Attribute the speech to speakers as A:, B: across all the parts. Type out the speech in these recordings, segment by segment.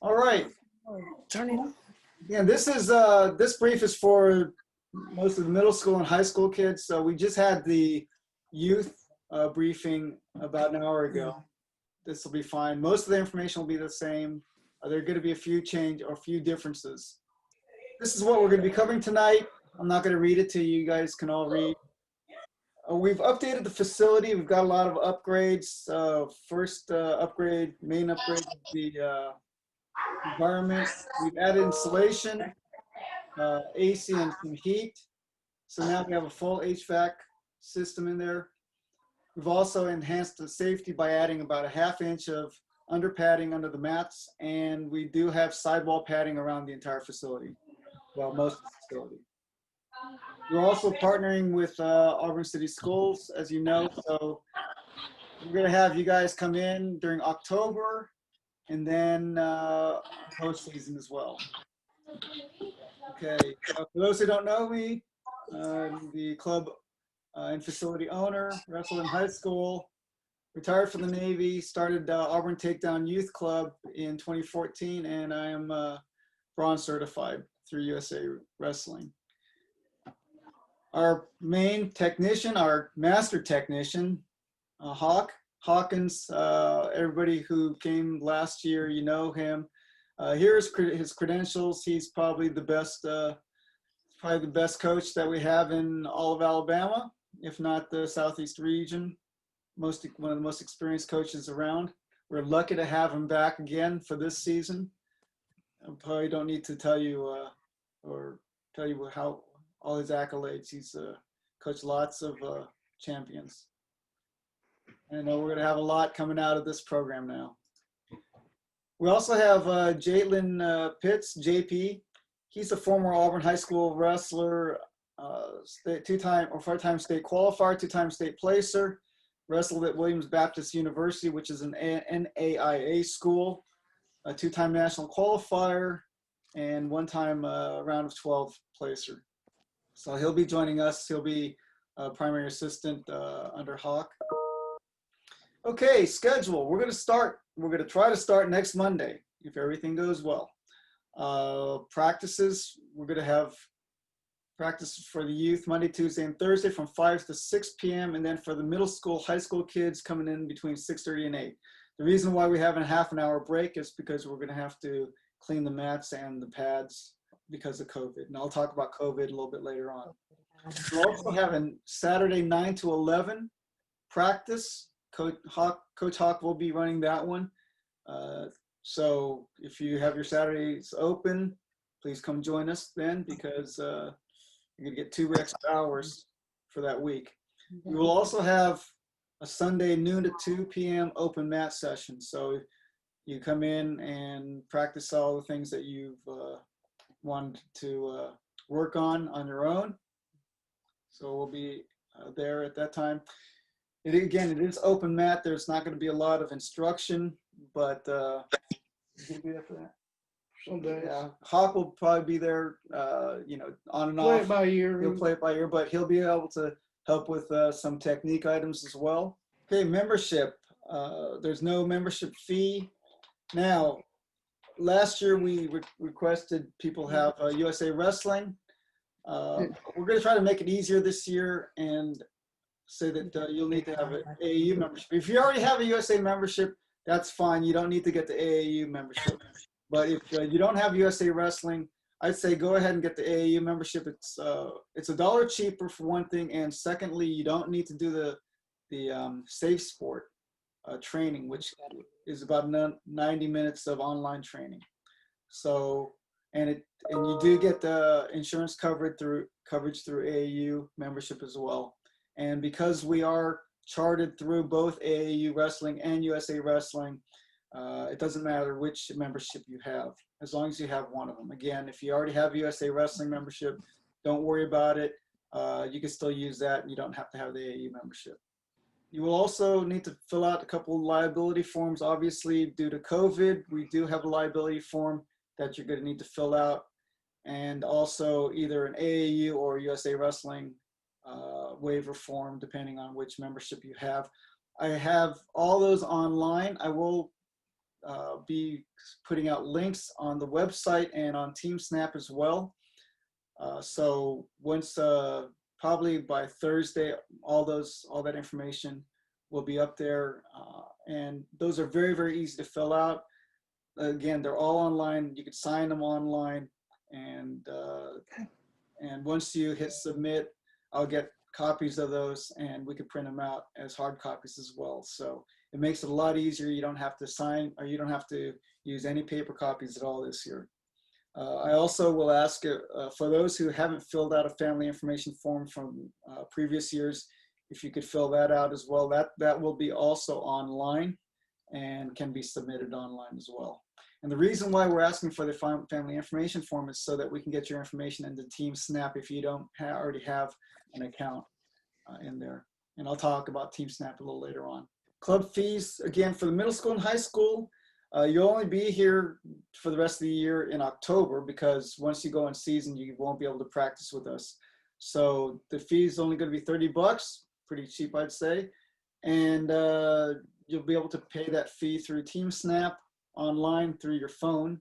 A: All right.
B: Turn it on.
A: Yeah, this brief is for most of the middle school and high school kids. So we just had the youth briefing about an hour ago. This will be fine. Most of the information will be the same. There are going to be a few change or a few differences. This is what we're going to be covering tonight. I'm not going to read it to you. You guys can all read. We've updated the facility. We've got a lot of upgrades. First upgrade, main upgrade, is the environment. We've added insulation, AC, and some heat. So now we have a full HVAC system in there. We've also enhanced the safety by adding about a ½ inch of under padding under the mats, and we do have sidewall padding around the entire facility. Well, most of the facility. We're also partnering with Auburn City Schools, as you know, so we're going to have you guys come in during October and then postseason as well. Okay, for those who don't know me, the club and facility owner, wrestled in high school, retired from the Navy, started Auburn Takedown Youth Club in 2014, and I am bronze certified through USA Wrestling. Our main technician, our master technician, Hawkins, everybody who came last year, you know him. Here's his credentials. He's probably the best coach that we have in all of Alabama, if not the Southeast region. One of the most experienced coaches around. We're lucky to have him back again for this season. I probably don't need to tell you how all his accolades. He's coached lots of champions. And I know we're going to have a lot coming out of this program now. We also have Jaitlan Pitts, JP. He's a former Auburn High School wrestler, two-time or four-time state qualifier, two-time state placer. Wrestled at Williams Baptist University, which is an NAIA school, a two-time national qualifier, and one-time round of 12 placer. So he'll be joining us. He'll be a primary assistant under Hawk. Okay, schedule. We're going to try to start next Monday if everything goes well. Practices, we're going to have practice for the youth Monday, Tuesday, and Thursday from 5 to 6 p.m. And then for the middle school, high school kids coming in between 6:30 and 8. The reason why we have a ½ an hour break is because we're going to have to clean the mats and the pads because of COVID. And I'll talk about COVID a little bit later on. We'll also have a Saturday 9 to 11 practice. Coach Hawk will be running that one. So if you have your Saturdays open, please come join us then, because you're going to get 2 extra hours for that week. We will also have a Sunday noon to 2 p.m. open mat session. So you come in and practice all the things that you've wanted to work on your own. So we'll be there at that time. It is open mat. There's not going to be a lot of instruction, but you'll be there for that.
B: Someday.
A: Yeah, Hawk will probably be there, on and
B: Play
A: off.
B: it by ear.
A: He'll play it by ear, but he'll be able to help with some technique items as well. Okay, membership. There's no membership fee. Now, last year we requested people have USA Wrestling. We're going to try to make it easier this year and say that you'll need to have an AAU membership. If you already have a USA membership, that's fine. You don't need to get the AAU membership. But if you don't have USA Wrestling, I'd say go ahead and get the AAU membership. It's $1 cheaper for one thing, and secondly, you don't need to do the safe sport training, which is about 90 minutes of online training. So, and you do get the insurance coverage through AAU membership as well. And because we are charted through both AAU Wrestling and USA Wrestling, it doesn't matter which membership you have, as long as you have one of them. Again, if you already have USA Wrestling membership, don't worry about it. You can still use that, and you don't have to have the AAU membership. You will also need to fill out a couple of liability forms. Obviously, due to COVID, we do have a liability form that you're going to need to fill out, and also either an AAU or USA Wrestling waiver form, depending on which membership you have. I have all those online. I will be putting out links on the website and on TeamSnap as well. So once, probably by Thursday, all that information will be up there. And those are very, very easy to fill out. Again, they're all online. You can sign them online. And once you hit submit, I'll get copies of those and we can print them out as hard copies as well. So it makes it a lot easier. You don't have to sign, or you don't have to use any paper copies at all this year. I also will ask for those who haven't filled out a family information form from previous years, if you could fill that out as well. That will be also online and can be submitted online as well. And the reason why we're asking for the family information form is so that we can get your information into TeamSnap if you don't already have an account in there. And I'll talk about TeamSnap a little later on. Club fees, again, for the middle school and high school, you'll only be here for the rest of the year in October, because once you go in season, you won't be able to practice with us. So the fee is only going to be $30, pretty cheap, I'd say. And you'll be able to pay that fee through TeamSnap online through your phone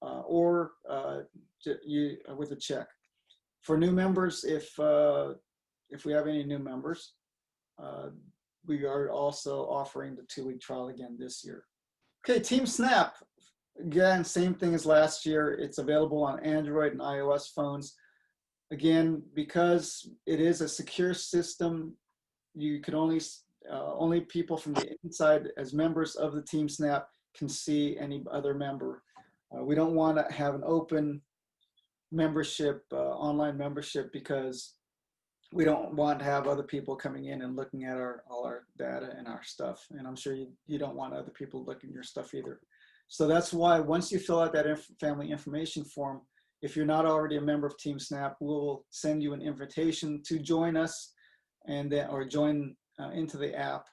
A: or with a check. For new members, if we have any new members, we are also offering the 2-week trial again this year. Okay, TeamSnap, again, same thing as last year. It's available on Android and iOS phones. Again, because it is a secure system, you can only people from the inside as members of the TeamSnap can see any other member. We don't want to have an open membership, online membership, because we don't want to have other people coming in and looking at all our data and our stuff. And I'm sure you don't want other people looking at your stuff either. So that's why once you fill out that family information form, if you're not already a member of TeamSnap, we'll send you an invitation to join us, and then, or join into the app,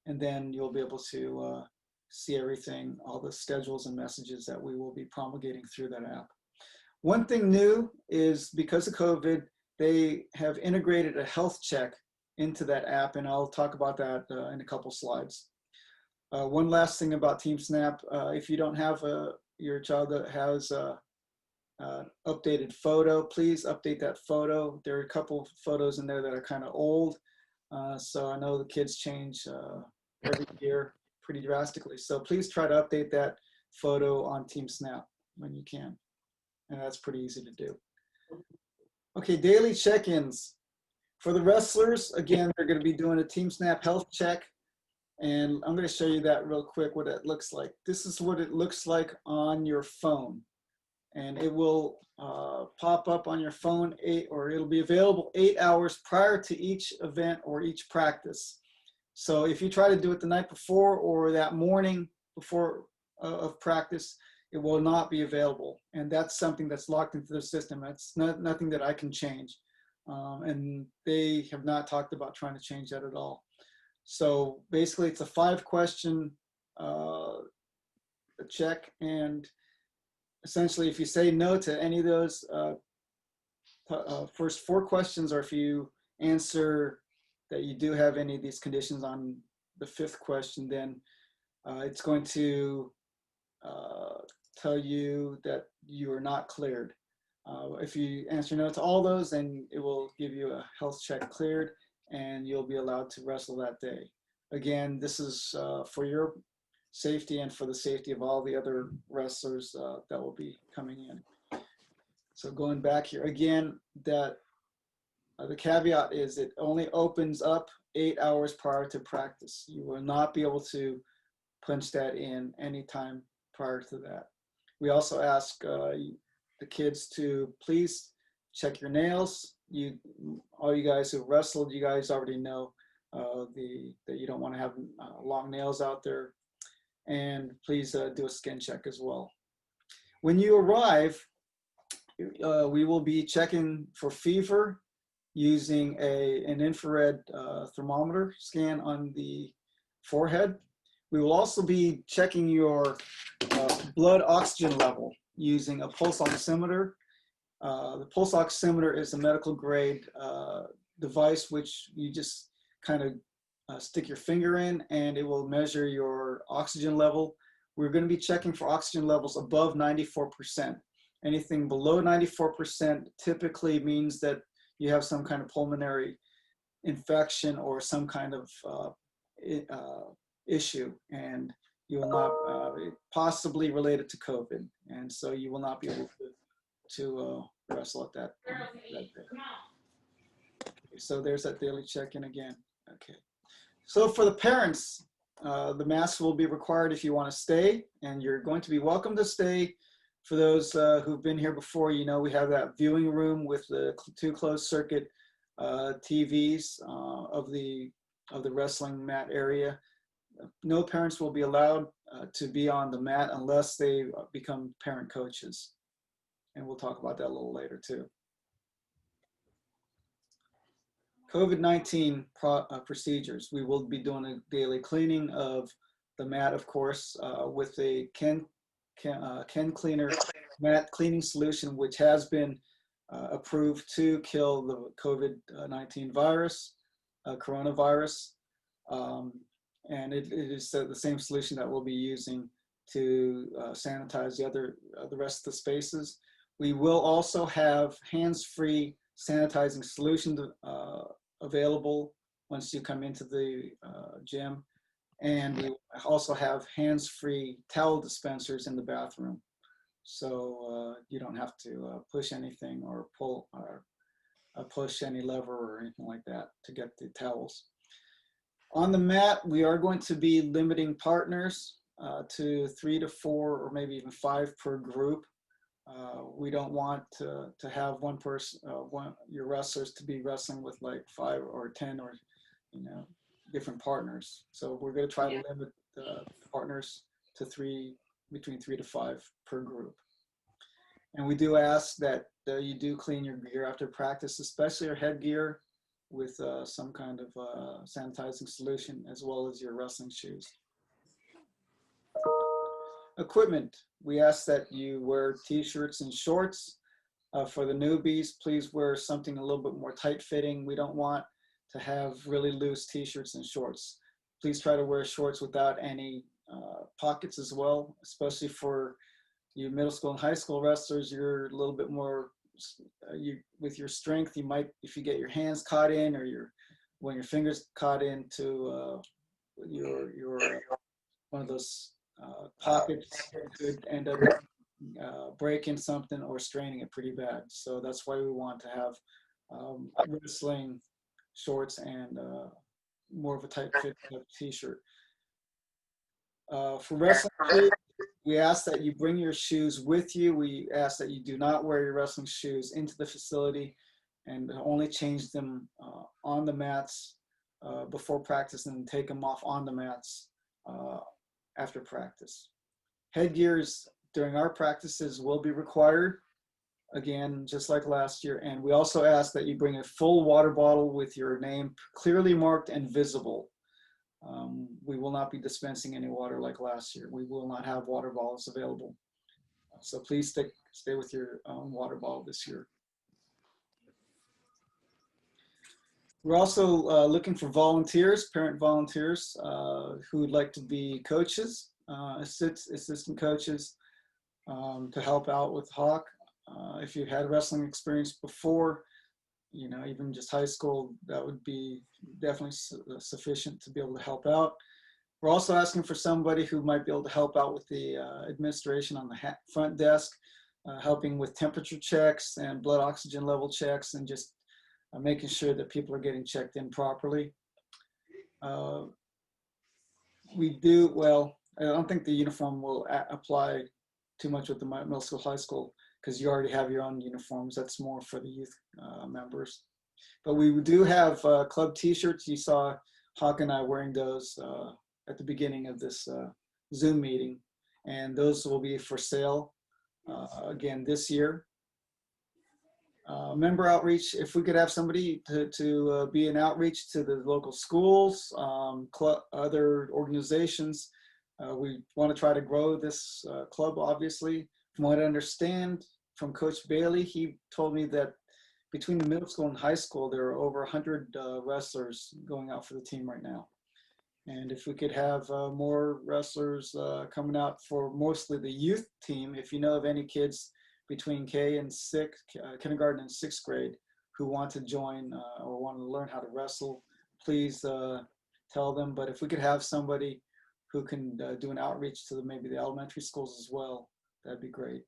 A: and then you'll be able to see everything, all the schedules and messages that we will be promulgating through that app. One thing new is, because of COVID, they have integrated a health check into that app, and I'll talk about that in a couple slides. One last thing about TeamSnap, if you don't have your child that has an updated photo, please update that photo. There are a couple photos in there that are kind of old, so I know the kids change every year pretty drastically. So please try to update that photo on TeamSnap when you can, and that's pretty easy to do. Okay, daily check-ins. For the wrestlers, again, they're going to be doing a TeamSnap health check, and I'm going to show you that real quick, what it looks like. This is what it looks like on your phone, and it will pop up on your phone it'll be available 8 hours prior to each event or each practice. So if you try to do it the night before or that morning before of practice, it will not be available. And that's something that's locked into the system. That's nothing that I can change. And they have not talked about trying to change that at all. So basically it's a 5-question check. And essentially, if you say no to any of those first 4 questions, or if you answer that you do have any of these conditions on the 5th question, then it's going to tell you that you are not cleared. If you answer no to all those, then it will give you a health check cleared, and you'll be allowed to wrestle that day. Again, this is for your safety and for the safety of all the other wrestlers that will be coming in. So going back here again, that the caveat is it only opens up 8 hours prior to practice. You will not be able to punch that in anytime prior to that. We also ask the kids to please check your nails. All you guys who wrestled, you guys already know that you don't want to have long nails out there. And please do a skin check as well. When you arrive, we will be checking for fever using an infrared thermometer scan on the forehead. We will also be checking your blood oxygen level using a pulse oximeter. The pulse oximeter is a medical grade device which you just kind of stick your finger in, and it will measure your oxygen level. we're going to be checking for oxygen levels above 94%. Anything below 94% typically means that you have some kind of pulmonary infection or some kind of issue, and you will not possibly related to COVID, and so you will not be able to wrestle at that day. Okay, so there's that daily check-in again. Okay. So for the parents, the mask will be required if you want to stay, and you're going to be welcome to stay. For those who've been here before, you know we have that viewing room with the 2 closed circuit TVs of the wrestling mat area. No parents will be allowed to be on the mat unless they become parent coaches, and we'll talk about that a little later too. COVID-19 procedures. We will be doing a daily cleaning of the mat, of course, with a Ken Cleaner mat cleaning solution, which has been approved to kill the COVID-19 virus, coronavirus. And it is the same solution that we'll be using to sanitize the rest of the spaces. We will also have hands-free sanitizing solution available once you come into the gym. And we also have hands-free towel dispensers in the bathroom. So you don't have to push anything or pull or push any lever or anything like that to get the towels. On the mat, we are going to be limiting partners to 3 to 4 or maybe even 5 per group. We don't want to have one person, your wrestlers to be wrestling with like 5 or 10 or, you know, different partners. So we're going to try to limit partners to between 3 to 5 per group. And we do ask that you do clean your gear after practice, especially your headgear with some kind of sanitizing solution, as well as your wrestling shoes. Equipment, we ask that you wear t-shirts and shorts. For the newbies, please wear something a little bit more tight fitting. We don't want to have really loose t-shirts and shorts. Please try to wear shorts without any pockets as well, especially for you middle school and high school wrestlers. You're a little bit more, with your strength, you might, if you get your hands caught in or when your fingers caught into your one of those pockets, could end up breaking something or straining it pretty bad. So that's why we want to have wrestling shorts and more of a tight fit t-shirt. For wrestling shoes, we ask that you bring your shoes with you. We ask that you do not wear your wrestling shoes into the facility and only change them on the mats before practice, and take them off on the mats after practice. Headgears during our practices will be required, again, just like last year. And we also ask that you bring a full water bottle with your name clearly marked and visible. We will not be dispensing any water like last year. We will not have water bottles available. So please stay with your own water bottle this year. We're also looking for volunteers, parent volunteers who would like to be coaches, assistant coaches to help out with Hawk. If you've had wrestling experience before, you know, even just high school, that would be definitely sufficient to be able to help out. We're also asking for somebody who might be able to help out with the administration on the front desk, helping with temperature checks and blood oxygen level checks, and just making sure that people are getting checked in properly. We do, well, I don't think the uniform will apply too much with the middle school, high school, because you already have your own uniforms. That's more for the youth members. But we do have club t-shirts. You saw Hawk and I wearing those at the beginning of this Zoom meeting, and those will be for sale again this year. Member outreach, if we could have somebody to be an outreach to the local schools, other organizations. We want to try to grow this club, obviously. From what I understand from Coach Bailey, he told me that between the middle school and high school, there are over 100 wrestlers going out for the team right now. And if we could have more wrestlers coming out for mostly the youth team, if you know of any kids between kindergarten and sixth grade who want to join or want to learn how to wrestle, please tell them. But if we could have somebody who can do an outreach to maybe the elementary schools as well, that'd be great.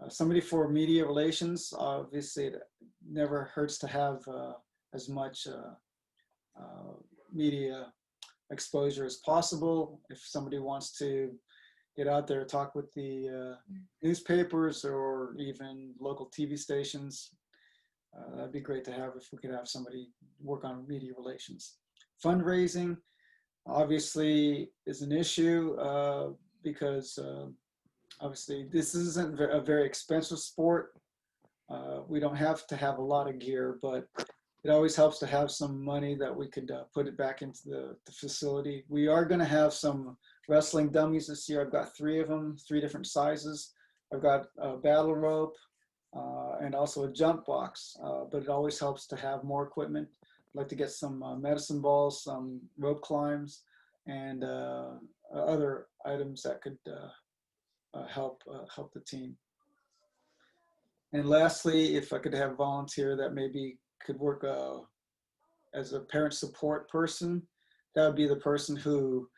A: Somebody for media relations, obviously it never hurts to have as much media exposure as possible. If somebody wants to get out there, talk with the newspapers or even local TV stations, that'd be great to have if we could have somebody work on media relations. Fundraising obviously is an issue because obviously this isn't a very expensive sport. We don't have to have a lot of gear, but it always helps to have some money that we could put it back into the facility. We are going to have some wrestling dummies this year. I've got 3 of them, 3 different sizes. I've got a battle rope and also a jump box, but it always helps to have more equipment. I'd like to get some medicine balls, some rope climbs, and other items that could help the team. And lastly, if I could have a volunteer that maybe could work as a parent support person, that would be the person who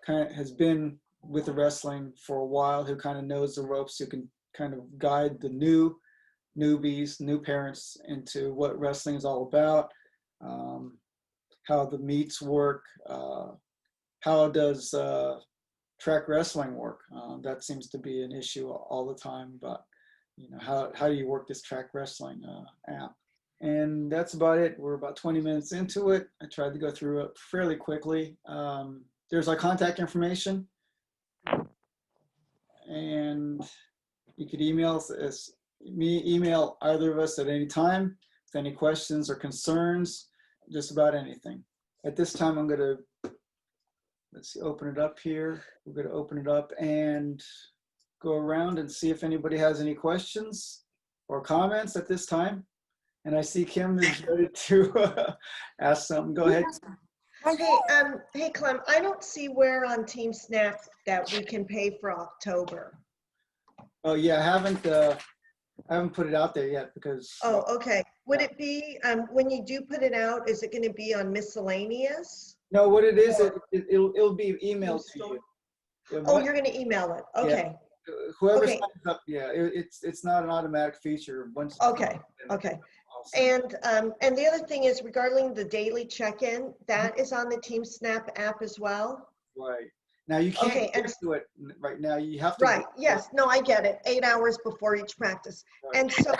A: kind of has been with the wrestling for a while, who kind of knows the ropes, who can kind of guide the newbies, new parents into what wrestling is all about, how the meets work, how does track wrestling work. That seems to be an issue all the time, but how do you work this track wrestling app? And that's about it. We're about 20 minutes into it. I tried to go through it fairly quickly. There's our contact information. And you could email either of us at any time with any questions or concerns, just about anything. At this time, I'm going to, let's see, open it up here. We're going to open it up and go around and see if anybody has any questions or comments at this time. And I see Kim is ready to ask something. Go ahead.
C: Hey, Clem, I don't see where on TeamSnap that we can pay for October.
A: Oh yeah, I haven't put it out there yet because.
C: Oh, okay. Would it be, when you do put it out, is it going to be on miscellaneous?
A: No, what it is, it'll be emailed to you.
C: Oh, you're going to email it. Okay.
A: Yeah. Whoever
C: Okay.
A: signs up, yeah, it's not an automatic feature.
C: Okay. Okay. And the other thing is regarding the daily check-in, that is on the TeamSnap app as well.
A: Right. Now you can't get to it right now. You have to.
C: Right. Yes. No, I get it. 8 hours before each practice.
A: Right.
C: And so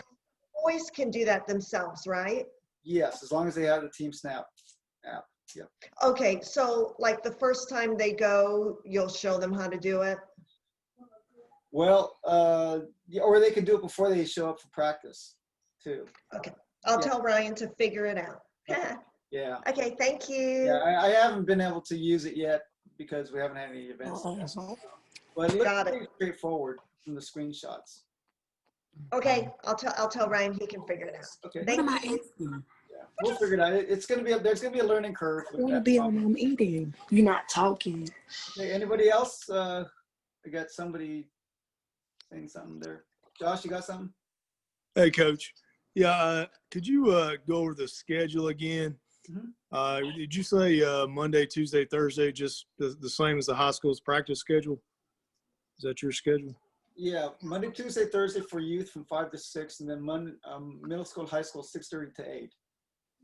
C: boys can do that themselves, right?
A: Yes, as long as they have the TeamSnap app. Yeah.
C: Okay. So like the first time they go, you'll show them how to do it?
A: Well, yeah, or they could do it before they show up for practice too.
C: Okay. I'll tell Ryan to figure it out.
A: Yeah.
C: Okay. Thank you.
A: Yeah, I haven't been able to use it yet because we haven't had any events. But it looks pretty straightforward from the screenshots.
C: Okay. I'll tell Ryan he can figure it out.
A: Okay.
C: Thank you.
A: Yeah, we'll figure it out. It's gonna be there's gonna be a learning curve.
B: I want to be on I'm eating. You're not talking.
A: Okay, anybody else? I got somebody saying something there. Josh, you got something?
D: Hey, Coach. Yeah, could you go over the schedule again?
A: Mm-hmm.
D: Did you say Monday, Tuesday, Thursday, just the same as the high school's practice schedule? Is that your schedule?
A: Yeah, Monday, Tuesday, Thursday for youth from 5 to 6, and then Monday, middle school and high school 6:30 to 8.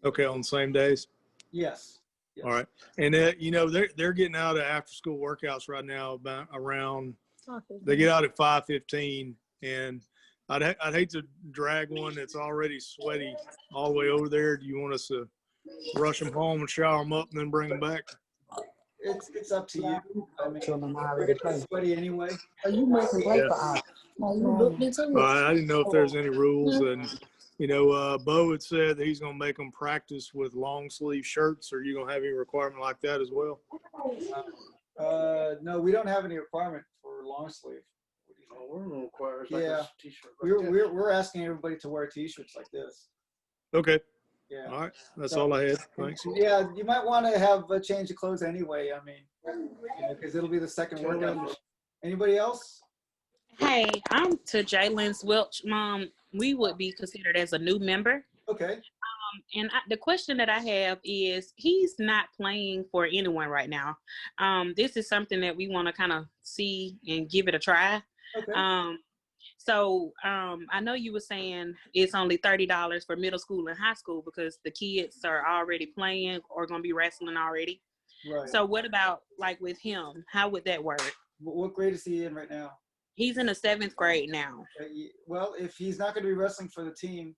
D: Okay, on the same days?
A: Yes.
D: All right. And, they're getting out of after-school workouts right now about around – they get out at 5:15, and I'd hate to drag one that's already sweaty all the way over there. Do you want us to rush them home and shower them up and then bring them back?
A: It's up to you. I mean, we're getting sweaty anyway.
B: Are you making breakfast?
D: I didn't know if there's any rules. And, Bo had said that he's going to make them practice with long sleeve shirts. Are you going to have any requirement like that as well?
A: No, we don't have any requirement for long sleeve.
B: We're going to require
A: yeah. We're asking everybody to wear t-shirts like this.
D: Okay.
A: Yeah.
D: All right. That's
A: So-
D: all I had. Thanks.
A: Yeah, you might want to have a change of clothes anyway. I mean, because it'll be the second workout. Anybody else?
E: Hey, I'm to Jaitlan's Welch mom. We would be considered as a new member.
A: Okay.
E: And the question that I have is, he's not playing for anyone right now. This is something that we want to kind of see and give it a try.
A: Okay.
E: I know you were saying it's only $30 for middle school and high school because the kids are already playing or going to be wrestling already.
A: Right.
E: So what about like with him? How would that work?
A: What grade is he in right now?
E: He's in the 7th grade now.
A: Well, if he's not going to be wrestling for the team,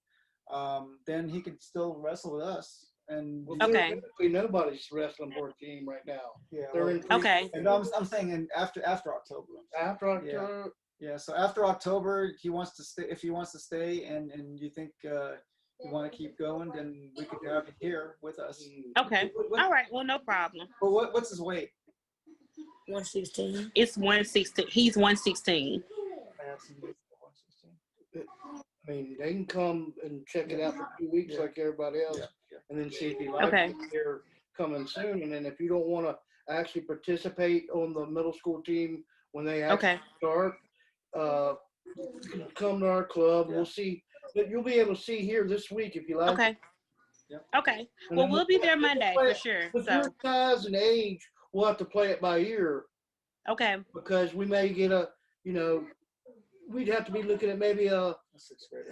A: then he could still wrestle with us. And
B: Well,
E: Okay.
B: theoretically, nobody's wrestling for a team right now.
A: yeah,
B: They're
A: well,
B: in pre-
E: Okay.
A: and I'm saying after October.
B: after October.
A: Yeah. So after October, he wants to stay. If he wants to stay, and you think you want to keep going, then we could have him here with us.
E: Okay. All right. Well, no problem.
A: But what's his weight?
B: 116.
E: It's 116. He's 116.
B: I mean, they can come and check it out for 2 weeks
A: Yeah.
B: like everybody else,
A: Yeah.
B: and then see if you like
E: Okay.
B: it. They're coming soon, and then if you don't want to actually participate on the middle school team when they actually
E: Okay.
B: start, you can come to our club.
A: Yeah.
B: We'll see. But you'll be able to see here this week if you like.
E: Okay.
A: Yep.
E: Okay.
B: And
E: Well,
B: then
E: we'll be there Monday
B: play
E: for
B: it.
E: sure.
B: With
E: So,
B: your size and age, we'll have to play it by ear
E: okay.
B: because we may get we'd have to be looking at maybe a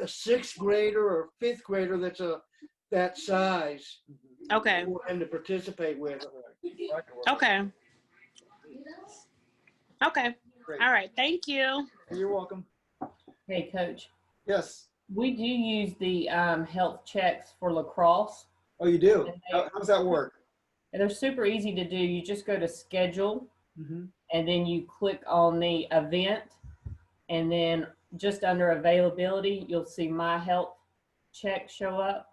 B: sixth grader or fifth grader that's that size
E: Okay.
B: for him to participate with.
E: Okay. Okay.
A: Great.
E: All right. Thank you.
A: You're welcome.
F: Hey, Coach,
A: Yes.
F: we do use the health checks for lacrosse,
A: Oh, you do? How's that work?
F: and they're super easy to do. You just go to schedule,
A: Mm-hmm.
F: and then you click on the event, and then just under availability, you'll see my health check show up,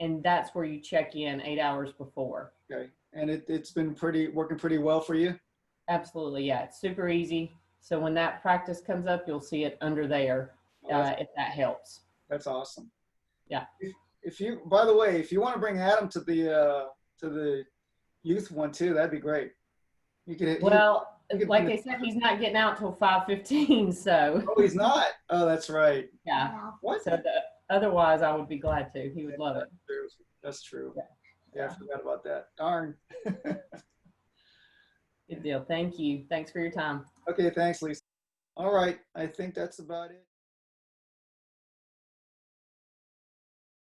F: and that's where you check in 8 hours before.
A: Okay. And it's been working pretty well for you?
F: Absolutely, yeah, it's super easy. So when that practice comes up, you'll see it under there, if that helps.
A: That's awesome.
F: Yeah.
A: If you, by the way, if you want to bring Adam to the youth one too, that'd be great. You could.
F: Well,
A: could-
F: like I said, he's not getting out till 5:15, so
A: Oh, he's not. Oh, that's right.
F: yeah.
A: What?
F: So otherwise, I would be glad to. He would love it.
A: That's true.
F: Yeah.
A: Yeah, I forgot about that. Darn.
F: Good deal. Thank you. Thanks for your time.
A: Okay, thanks, Lisa. All right, I think that's about it.